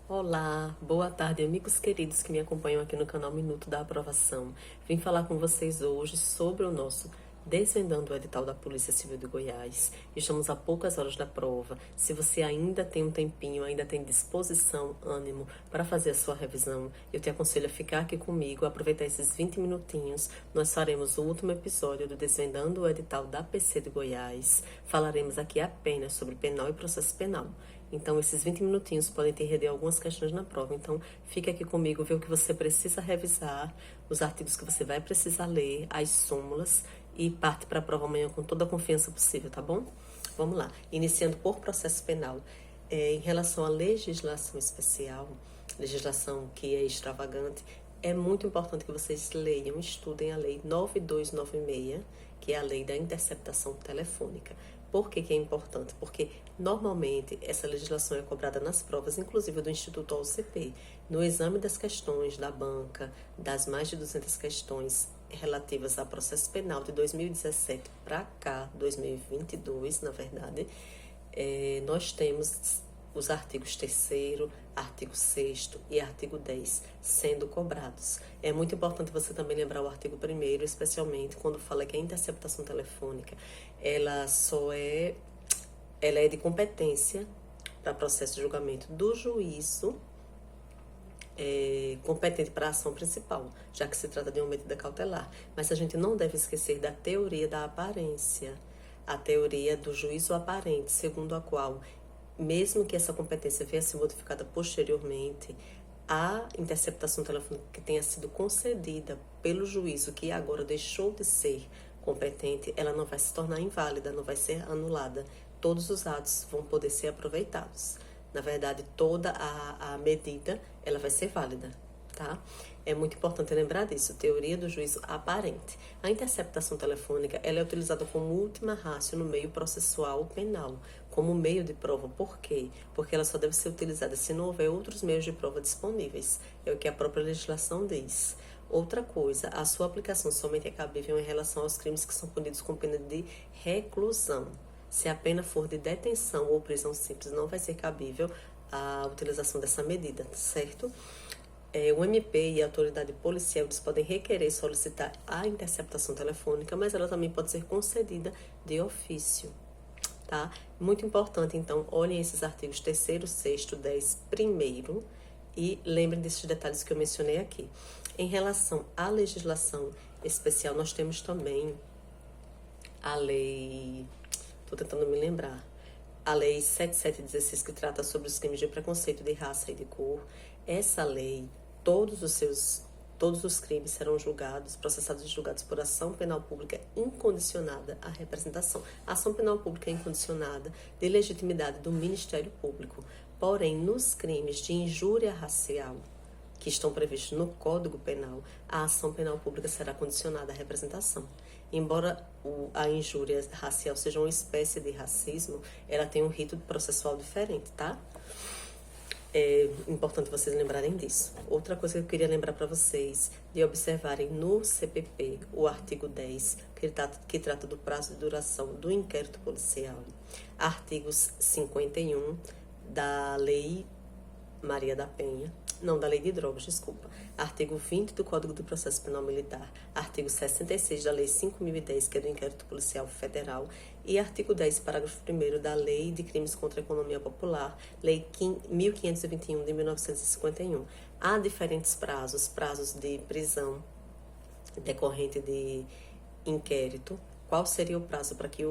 Olá, boa tarde, amigos queridos que me acompanham aqui no canal Minuto da Aprovação. Vim falar com vocês hoje sobre o nosso Desvendando o Edital da Polícia Civil de Goiás. Estamos a poucas horas da prova. Se você ainda tem um tempinho, ainda tem disposição, ânimo para fazer a sua revisão, eu te aconselho a ficar aqui comigo, aproveitar esses 20 minutinhos. Nós faremos o último episódio do Desvendando o Edital da PC de Goiás. Falaremos aqui apenas sobre penal e processo penal. Então, esses 20 minutinhos podem te render algumas questões na prova. Então, fique aqui comigo, ver o que você precisa revisar, os artigos que você vai precisar ler, as súmulas, e parte para a prova amanhã com toda a confiança possível, tá bom? Vamos lá. Iniciando por processo penal. Em relação à legislação especial, legislação que é extravagante, é muito importante que vocês leiam, estudem a Lei 9296, que é a Lei da Interceptação Telefônica. Por que é importante? Porque normalmente essa legislação é cobrada nas provas, inclusive do Instituto OCP, no exame das questões da banca, das mais de 200 questões relativas a processo penal de 2017 para cá, 2022, na verdade, nós temos os artigos 3º, artigo 6º e artigo 10 sendo cobrados. É muito importante você também lembrar o artigo 1º, especialmente quando fala que a interceptação telefônica, ela é de competência para processo de julgamento do juízo, competente para a ação principal, já que se trata de uma medida cautelar. Mas a gente não deve esquecer da teoria da aparência, a teoria do juízo aparente, segundo a qual, mesmo que essa competência venha a ser modificada posteriormente, a interceptação telefônica que tenha sido concedida pelo juízo, que agora deixou de ser competente, ela não vai se tornar inválida, não vai ser anulada. Todos os atos vão poder ser aproveitados. Na verdade, toda a medida, ela vai ser válida, tá? É muito importante lembrar disso, teoria do juízo aparente. A interceptação telefônica, ela é utilizada como última ratio no meio processual penal, como meio de prova. Por quê? Porque ela só deve ser utilizada se não houver outros meios de prova disponíveis. É o que a própria legislação diz. Outra coisa, a sua aplicação somente é cabível em relação aos crimes que são punidos com pena de reclusão. Se a pena for de detenção ou prisão simples, não vai ser cabível a utilização dessa medida, certo? O MP e a autoridade policial, eles podem requerer solicitar a interceptação telefônica, mas ela também pode ser concedida de ofício, tá? Muito importante, então, olhem esses artigos 3º, 6º, 10, 1º e lembrem desses detalhes que eu mencionei aqui. Em relação à legislação especial, nós temos também a lei... Estou tentando me lembrar. A Lei 7716, que trata sobre os crimes de preconceito de raça e de cor. Essa lei, todos os crimes serão julgados, processados e julgados por ação penal pública incondicionada à representação. A ação penal pública incondicionada de legitimidade do Ministério Público. Porém, nos crimes de injúria racial, que estão previstos no Código Penal, a ação penal pública será condicionada à representação. Embora a injúria racial seja uma espécie de racismo, ela tem um rito processual diferente, tá? É importante vocês lembrarem disso. Outra coisa que eu queria lembrar para vocês, de observarem no CPP, o artigo 10, que trata do prazo de duração do inquérito policial. Artigos 51 da Lei Maria da Penha, não, da Lei de Drogas, desculpa. Artigo 20 do Código de Processo Penal Militar. Artigo 66 da Lei 5.010, que é do Inquérito Policial Federal. E artigo 10, parágrafo 1º da Lei de Crimes contra a Economia Popular, Lei 1521 de 1951. Há diferentes prazos de prisão decorrente de inquérito. Qual seria o prazo para que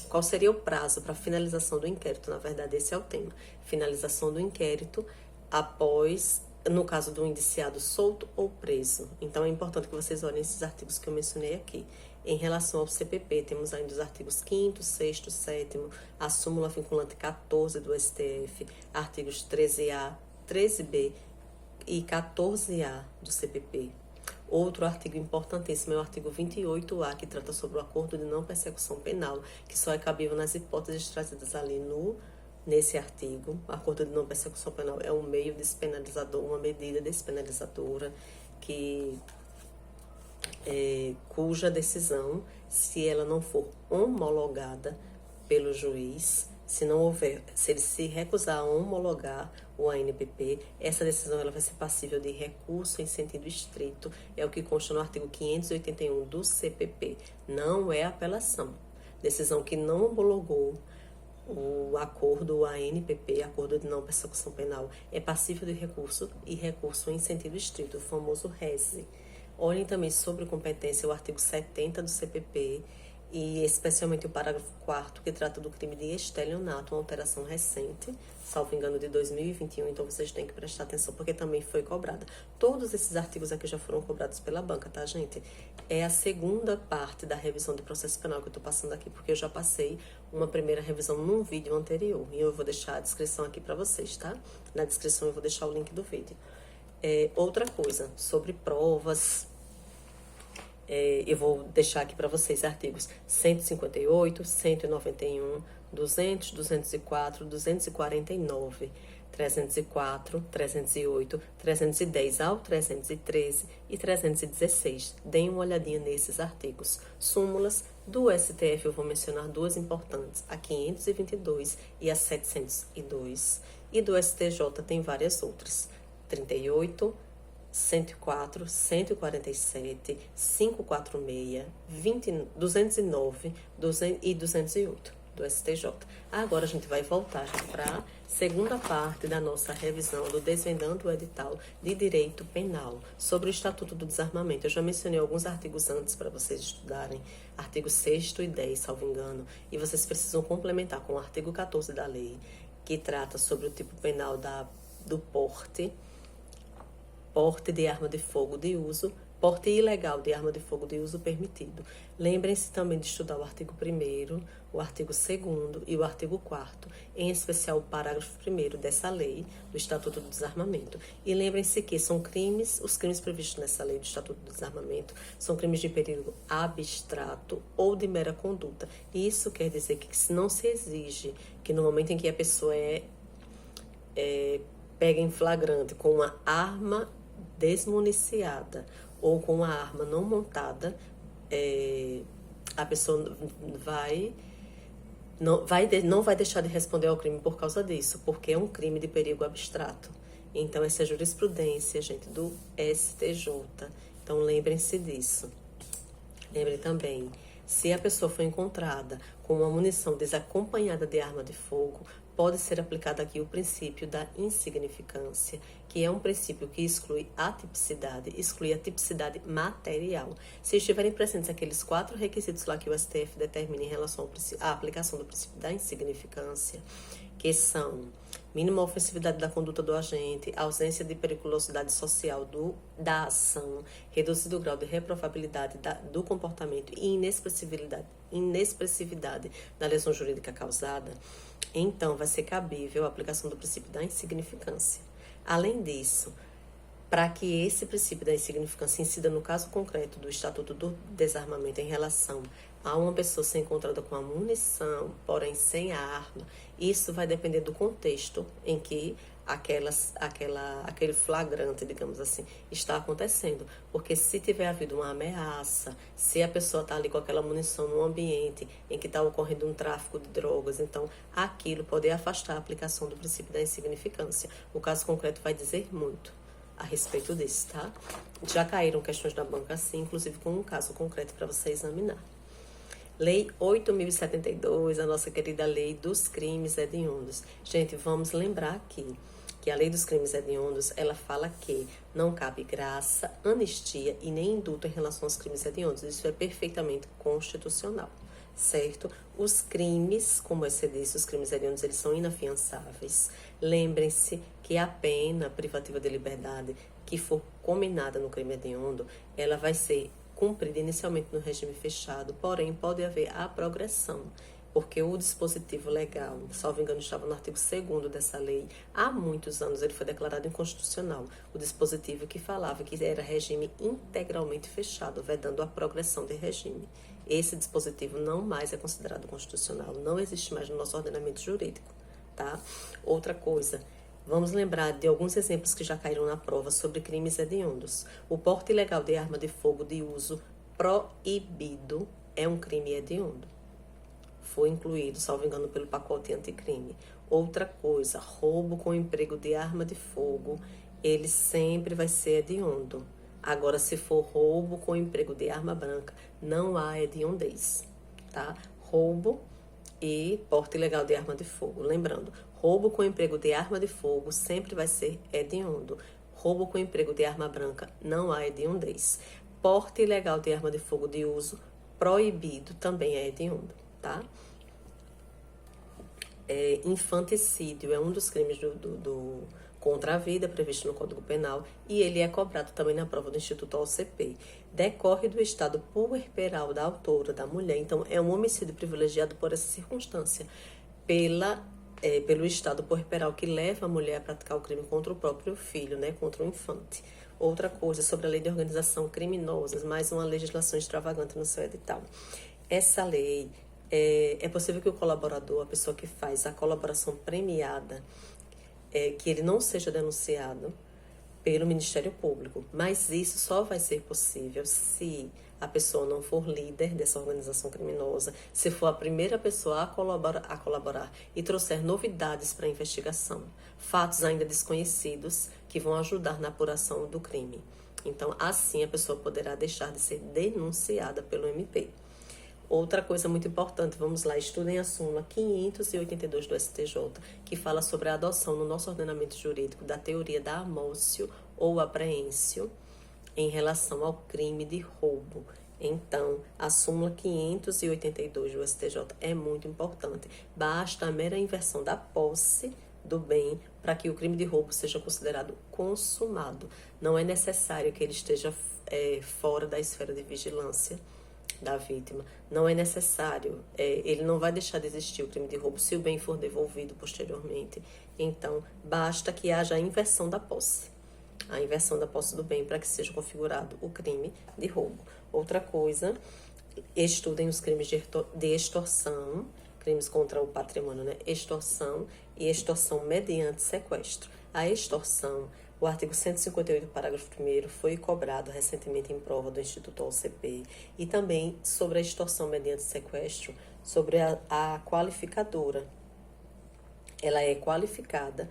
qual seria o prazo para a finalização do inquérito? Na verdade, esse é o tema. Finalização do inquérito após, no caso do indiciado solto ou preso. Então, é importante que vocês olhem esses artigos que eu mencionei aqui. Em relação ao CPP, temos ainda os artigos 5º, 6º, 7º, a súmula vinculante 14 do STF, artigos 13A, 13B e 14A do CPP. Outro artigo importantíssimo é o artigo 28A, que trata sobre o acordo de não persecução penal, que só é cabível nas hipóteses trazidas ali nesse artigo. O acordo de não persecução penal é um meio despenalizador, uma medida despenalizadora cuja decisão, se ela não for homologada pelo juiz, Se não houver, se ele se recusar a homologar o ANPP, essa decisão ela vai ser passível de recurso em sentido estrito, é o que consta no artigo 581 do CPP, não é apelação. Decisão que não homologou o acordo ANPP, acordo de não persecução penal, é passível de recurso e recurso em sentido estrito, o famoso RESE. Olhem também sobre competência o artigo 70 do CPP, e especialmente o parágrafo 4º, que trata do crime de estelionato, uma alteração recente, salvo engano de 2021, então vocês têm que prestar atenção, porque também foi cobrada. Todos esses artigos aqui já foram cobrados pela banca, tá, gente? É a segunda parte da revisão do processo penal que eu tô passando aqui, porque eu já passei uma primeira revisão num vídeo anterior, e eu vou deixar a descrição aqui para vocês, tá? Na descrição eu vou deixar o link do vídeo. Outra coisa, sobre provas... eu vou deixar aqui para vocês artigos 158, 191, 200, 204, 249, 304, 308, 310 ao 313 e 316. Deem uma olhadinha nesses artigos. Súmulas do STF, eu vou mencionar duas importantes, a 522 e a 702. E do STJ tem várias outras, 38, 104, 147, 546, 209 e 208 do STJ. Agora a gente vai voltar para a segunda parte da nossa revisão do Desvendando o Edital de Direito Penal sobre o Estatuto do Desarmamento. Eu já mencionei alguns artigos antes para vocês estudarem, artigo 6º e 10, salvo engano, e vocês precisam complementar com o artigo 14 da lei, que trata sobre o tipo penal do porte de arma de fogo de uso, porte ilegal de arma de fogo de uso permitido. Lembrem-se também de estudar o artigo 1º, o artigo 2º e o artigo 4º, em especial o parágrafo 1º dessa lei do Estatuto do Desarmamento. E lembrem-se que são crimes, os crimes previstos nessa lei do Estatuto do Desarmamento, são crimes de perigo abstrato ou de mera conduta. E isso quer dizer que se não se exige que no momento em que a pessoa pega em flagrante com uma arma desmuniciada ou com uma arma não montada, a pessoa não vai deixar de responder ao crime por causa disso, porque é um crime de perigo abstrato. Então, essa é a jurisprudência, gente, do STJ. Então, lembrem-se disso. Lembrem também, se a pessoa foi encontrada com uma munição desacompanhada de arma de fogo, pode ser aplicado aqui o princípio da insignificância, que é um princípio que exclui a tipicidade material. Se estiverem presentes aqueles 4 requisitos lá que o STF determina em relação à aplicação do princípio da insignificância, que são mínima ofensividade da conduta do agente, ausência de periculosidade social da ação, reduzido grau de reprovabilidade do comportamento e inexpressividade da lesão jurídica causada, então vai ser cabível a aplicação do princípio da insignificância. Além disso, para que esse princípio da insignificância incida no caso concreto do Estatuto do Desarmamento em relação a uma pessoa ser encontrada com a munição, porém sem a arma, isso vai depender do contexto em que aquele flagrante, digamos assim, está acontecendo. Porque se tiver havido uma ameaça, se a pessoa está ali com aquela munição num ambiente em que está ocorrendo um tráfico de drogas, então aquilo pode afastar a aplicação do princípio da insignificância. O caso concreto vai dizer muito a respeito disso, tá? Já caíram questões da banca assim, inclusive com um caso concreto para você examinar. Lei 8.072, a nossa querida lei dos crimes hediondos. Gente, vamos lembrar aqui que a lei dos crimes hediondos, ela fala que não cabe graça, anistia e nem indulto em relação aos crimes hediondos. Isso é perfeitamente constitucional, certo? Os crimes, como você disse, os crimes hediondos, eles são inafiançáveis. Lembrem-se que a pena privativa de liberdade que for combinada no crime hediondo, ela vai ser cumprida inicialmente no regime fechado, porém pode haver a progressão, porque o dispositivo legal, salvo engano, estava no artigo 2º dessa lei, há muitos anos ele foi declarado inconstitucional, o dispositivo que falava que era regime integralmente fechado, vedando a progressão de regime. Esse dispositivo não mais é considerado constitucional, não existe mais no nosso ordenamento jurídico, tá? Outra coisa, vamos lembrar de alguns exemplos que já caíram na prova sobre crimes hediondos. O porte ilegal de arma de fogo de uso proibido é um crime hediondo. foi incluído, salvo engano, pelo pacote anticrime. Outra coisa, roubo com emprego de arma de fogo, ele sempre vai ser hediondo. Agora, se for roubo com emprego de arma branca, não há hediondez, tá? Roubo e porte ilegal de arma de fogo. Lembrando, roubo com emprego de arma de fogo sempre vai ser hediondo. Roubo com emprego de arma branca, não há hediondez. Porte ilegal de arma de fogo de uso proibido também é hediondo, tá? Infanticídio é um dos crimes contra a vida previsto no Código Penal e ele é cobrado também na prova do Instituto OCP. Decorre do estado puerperal da autora, da mulher, então é um homicídio privilegiado por essa circunstância, pelo estado puerperal que leva a mulher a praticar o crime contra o próprio filho, né, contra o infante. Outra coisa sobre a lei de organização criminosa, mais uma legislação extravagante no seu edital. Essa lei, é possível que o colaborador, a pessoa que faz a colaboração premiada, que ele não seja denunciado pelo Ministério Público, mas isso só vai ser possível se a pessoa não for líder dessa organização criminosa, se for a primeira pessoa a colaborar e trouxer novidades para a investigação, fatos ainda desconhecidos que vão ajudar na apuração do crime. Então, assim a pessoa poderá deixar de ser denunciada pelo MP. Outra coisa muito importante, vamos lá, estudem a súmula 582 do STJ, que fala sobre a adoção no nosso ordenamento jurídico da teoria da amócio ou apreensio em relação ao crime de roubo. Então, a súmula 582 do STJ é muito importante. Basta a mera inversão da posse do bem para que o crime de roubo seja considerado consumado. Não é necessário que ele esteja fora da esfera de vigilância da vítima. Não é necessário, ele não vai deixar de existir o crime de roubo se o bem for devolvido posteriormente. Então, basta que haja a inversão da posse. A inversão da posse do bem para que seja configurado o crime de roubo. Outra coisa, estudem os crimes de extorsão, crimes contra o patrimônio, né? Extorsão e extorsão mediante sequestro. A extorsão, o artigo 158, parágrafo 1º, foi cobrado recentemente em prova do Instituto OCP. E também sobre a extorsão mediante sequestro, sobre a qualificadora. Ela é qualificada,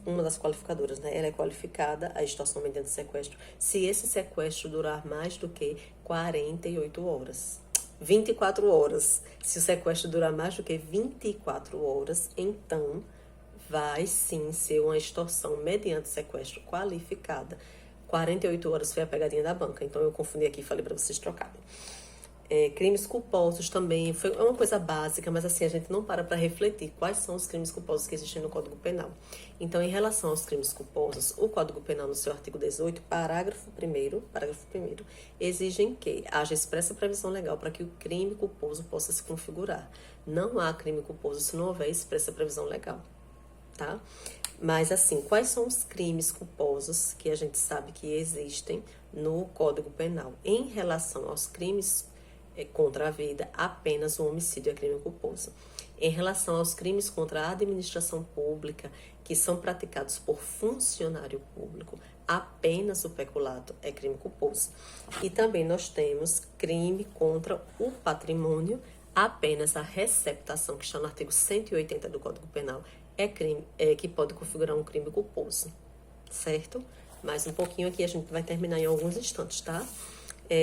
uma das qualificadoras, né? Ela é qualificada, a extorsão mediante sequestro, se esse sequestro durar mais do que 48 horas. 24 horas. Se o sequestro durar mais do que 24 horas, então vai sim ser uma extorsão mediante sequestro qualificada. 48 horas foi a pegadinha da banca, então eu confundi aqui e falei para vocês trocarem. Crimes culposos também, é uma coisa básica, mas assim, a gente não para refletir quais são os crimes culposos que existem no Código Penal. Então, em relação aos crimes culposos, o Código Penal, no seu artigo 18, parágrafo 1º, exigem que haja expressa previsão legal para que o crime culposo possa se configurar. Não há crime culposo se não houver expressa previsão legal, tá? Mas assim, quais são os crimes culposos que a gente sabe que existem no Código Penal? Em relação aos crimes contra a vida, apenas o homicídio é crime culposo. Em relação aos crimes contra a administração pública, que são praticados por funcionário público, apenas o peculato é crime culposo. E também nós temos crime contra o patrimônio, apenas a receptação, que está no artigo 180 do Código Penal, é crime, que pode configurar um crime culposo, certo? Mais um pouquinho aqui, a gente vai terminar em alguns instantes, tá?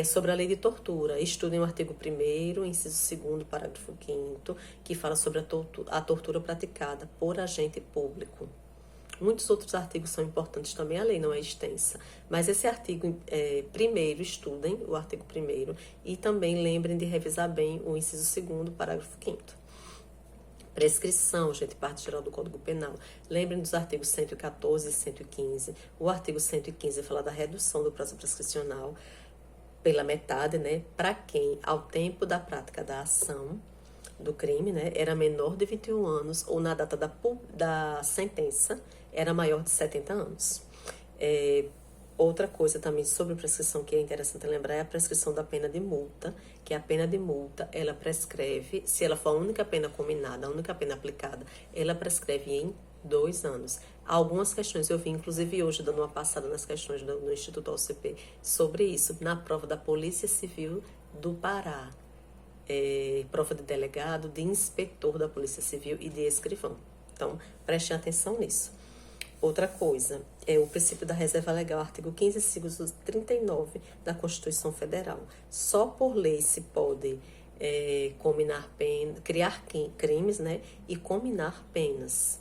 Sobre a lei de tortura, estudem o artigo 1º, inciso 2º, parágrafo 5º, que fala sobre a tortura praticada por agente público. Muitos outros artigos são importantes também, a lei não é extensa, mas esse artigo, primeiro, estudem o artigo 1º e também lembrem de revisar bem o inciso 2º, parágrafo 5º. Prescrição, gente, parte geral do Código Penal. Lembrem dos artigos 114 e 115. O artigo 115 fala da redução do prazo prescricional pela metade, né, para quem, ao tempo da prática da ação do crime, né, era menor de 21 anos ou na data da sentença era maior de 70 anos. Outra coisa também sobre prescrição que é interessante lembrar é a prescrição da pena de multa, que a pena de multa, ela prescreve, se ela for a única pena combinada, a única pena aplicada, ela prescreve em 2 anos. Algumas questões eu vi, inclusive hoje, dando uma passada nas questões do Instituto OCP sobre isso, na prova da Polícia Civil do Pará. prova de delegado, de inspetor da Polícia Civil e de escrivão. Então, preste atenção nisso. Outra coisa, é o princípio da reserva legal, artigo 15, inciso 39 da Constituição Federal. Só por lei se pode combinar pena, criar crimes, né, e combinar penas.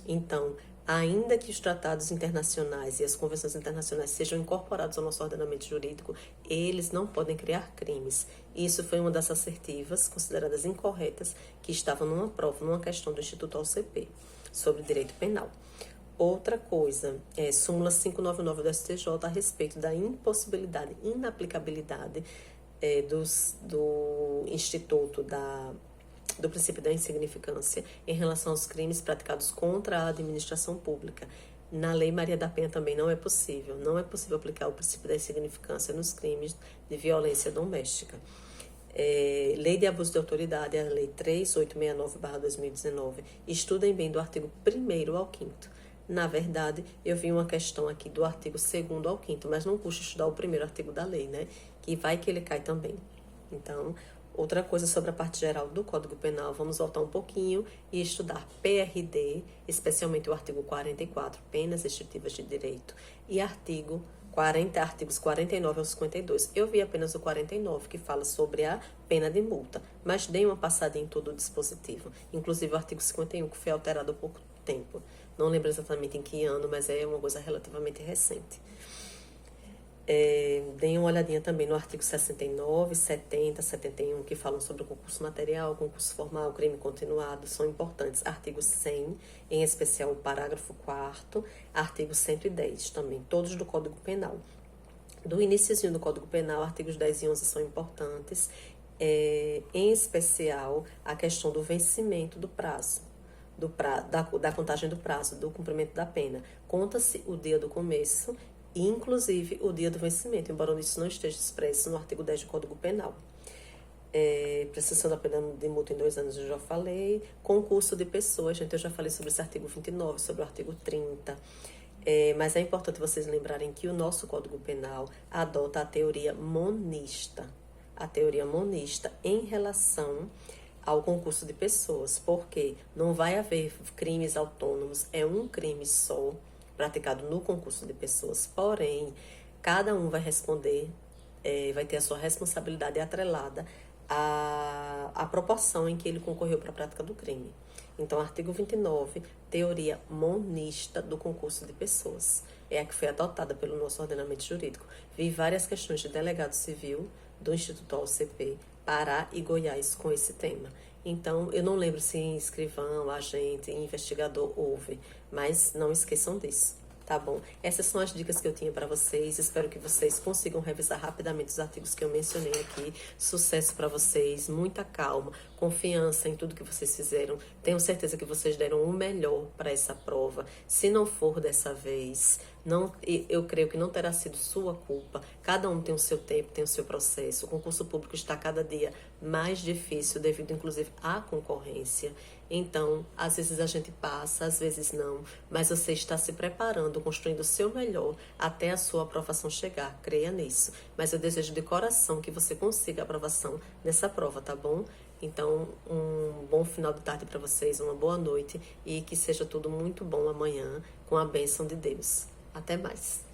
Então, ainda que os tratados internacionais e as convenções internacionais sejam incorporados ao nosso ordenamento jurídico, eles não podem criar crimes. Isso foi uma das assertivas consideradas incorretas que estavam numa prova, numa questão do Instituto OCP, sobre direito penal. Outra coisa, súmula 599 do STJ a respeito da impossibilidade, inaplicabilidade do Instituto do princípio da insignificância em relação aos crimes praticados contra a administração pública. Na Lei Maria da Penha também não é possível. Não é possível aplicar o princípio da insignificância nos crimes de violência doméstica. Lei de Abuso de Autoridade, a Lei 3869/2019. Estudem bem do artigo 1º ao 5º. Na verdade, eu vi uma questão aqui do artigo 2º ao 5º, mas não custa estudar o primeiro artigo da lei, né? Que vai que ele cai também. Então, outra coisa sobre a parte geral do Código Penal, vamos voltar um pouquinho e estudar PRD, especialmente o artigo 44, penas restritivas de direito, e artigos 49 ao 52. Eu vi apenas o 49, que fala sobre a pena de multa, mas dei uma passadinha em todo o dispositivo, inclusive o artigo 51, que foi alterado há pouco tempo. Não lembro exatamente em que ano, mas é uma coisa relativamente recente. Deem uma olhadinha também no artigo 69, 70, 71, que falam sobre o concurso material, concurso formal, crime continuado, são importantes. Artigo 100, em especial o parágrafo 4º, artigo 110 também, todos do Código Penal. Do iniciozinho do Código Penal, artigos 10 e 11 são importantes, em especial a questão do vencimento do prazo. Da contagem do prazo, do cumprimento da pena. Conta-se o dia do começo e, inclusive, o dia do vencimento, embora isso não esteja expresso no artigo 10 do Código Penal. Prescrição da pena de multa em 2 anos, eu já falei. Concurso de pessoas, gente, eu já falei sobre esse artigo 29, sobre o artigo 30. Mas é importante vocês lembrarem que o nosso Código Penal adota a teoria monista. A teoria monista em relação ao concurso de pessoas, porque não vai haver crimes autônomos, é um crime só praticado no concurso de pessoas, porém, cada um vai responder, vai ter a sua responsabilidade atrelada à proporção em que ele concorreu para a prática do crime. Então, artigo 29, teoria monista do concurso de pessoas, é a que foi adotada pelo nosso ordenamento jurídico. Vi várias questões de delegado civil do Instituto OCP, Pará e Goiás com esse tema. Então, eu não lembro se escrivão, agente, investigador houve, mas não esqueçam disso, tá bom? Essas são as dicas que eu tinha para vocês. Espero que vocês consigam revisar rapidamente os artigos que eu mencionei aqui. Sucesso para vocês, muita calma, confiança em tudo que vocês fizeram. Tenho certeza que vocês deram o melhor para essa prova. Se não for dessa vez, eu creio que não terá sido sua culpa. Cada um tem o seu tempo, tem o seu processo. O concurso público está cada dia mais difícil devido, inclusive, à concorrência. Então, às vezes a gente passa, às vezes não, mas você está se preparando, construindo o seu melhor até a sua aprovação chegar. Creia nisso. Mas eu desejo de coração que você consiga a aprovação nessa prova, tá bom? Então, um bom final de tarde para vocês, uma boa noite e que seja tudo muito bom amanhã com a bênção de Deus. Até mais!